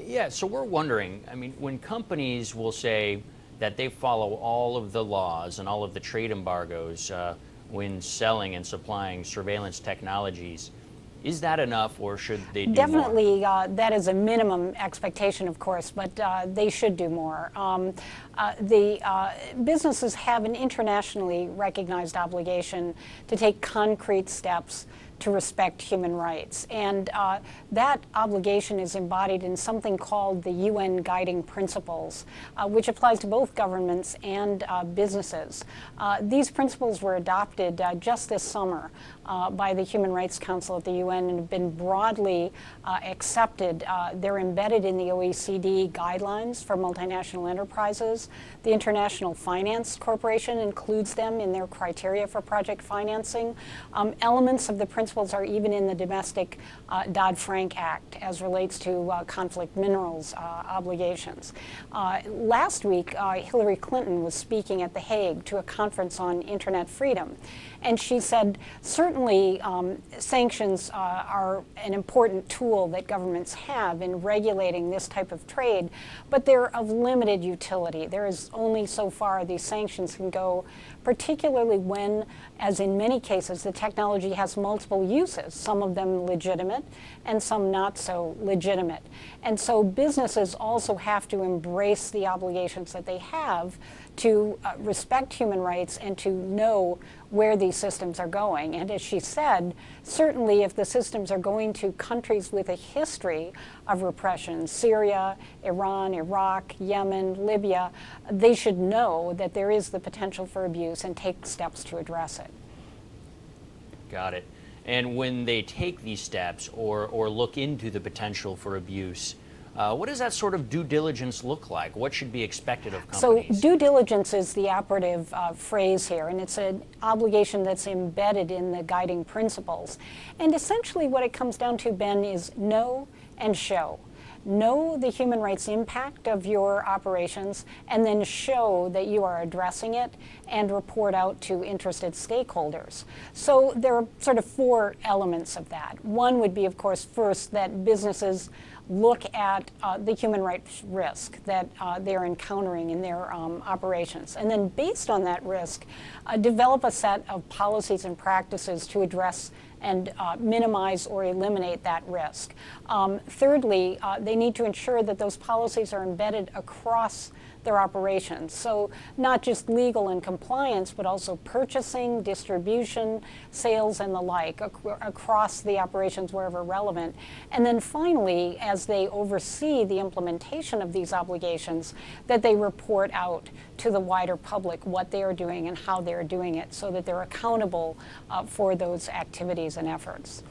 Yeah, so we're wondering, I mean, when companies will say that they follow all of the laws and all of the trade embargoes when selling and supplying surveillance technologies, is that enough, or should they do Definitely, more? that is a minimum expectation, of course, but they should do more. The businesses have an internationally recognized obligation to take concrete steps to respect human rights. And that obligation is embodied in something called the UN Guiding Principles, which applies to both governments and businesses. These principles were adopted just this summer by the Human Rights Council at the UN and have been broadly accepted. They're embedded in the OECD guidelines for multinational enterprises. The International Finance Corporation includes them in their criteria for project financing. Elements of the principles are even in the domestic Dodd-Frank Act as relates to conflict minerals obligations. Last week, Hillary Clinton was speaking at The Hague to a conference on internet freedom. And she said, certainly sanctions are an important tool that governments have in regulating this type of trade, but they're of limited utility. There is only so far these sanctions can go, particularly when, as in many cases, the technology has multiple uses, some of them legitimate and some not so legitimate. And so businesses also have to embrace the obligations that they have to respect human rights and to know where these systems are going. And as she said, certainly if the systems are going to countries with a history of repression, Syria, Iran, Iraq, Yemen, Libya, they should know that there is the potential for abuse and take steps to address it. Got it. And when they take these steps or look into the potential for abuse, what does that sort of due diligence look like? What should be expected of companies? So due diligence is the operative phrase here, and it's an obligation that's embedded in the guiding principles. And essentially what it comes down to, Ben, is know and show. Know the human rights impact of your operations, and then show that you are addressing it and report out to interested stakeholders. So there are sort of four elements of that. One would be, of course, first, that businesses look at the human rights risk that they're encountering in their operations. And then based on that risk, develop a set of policies and practices to address and minimize or eliminate that risk. Thirdly, they need to ensure that those policies are embedded across their operations. So not just legal and compliance, but also purchasing, distribution, sales, and the like across the operations wherever relevant. And then finally, as they oversee the implementation of these obligations, that they report out to the wider public what they are doing and how they are doing it so that they're accountable for those activities and efforts.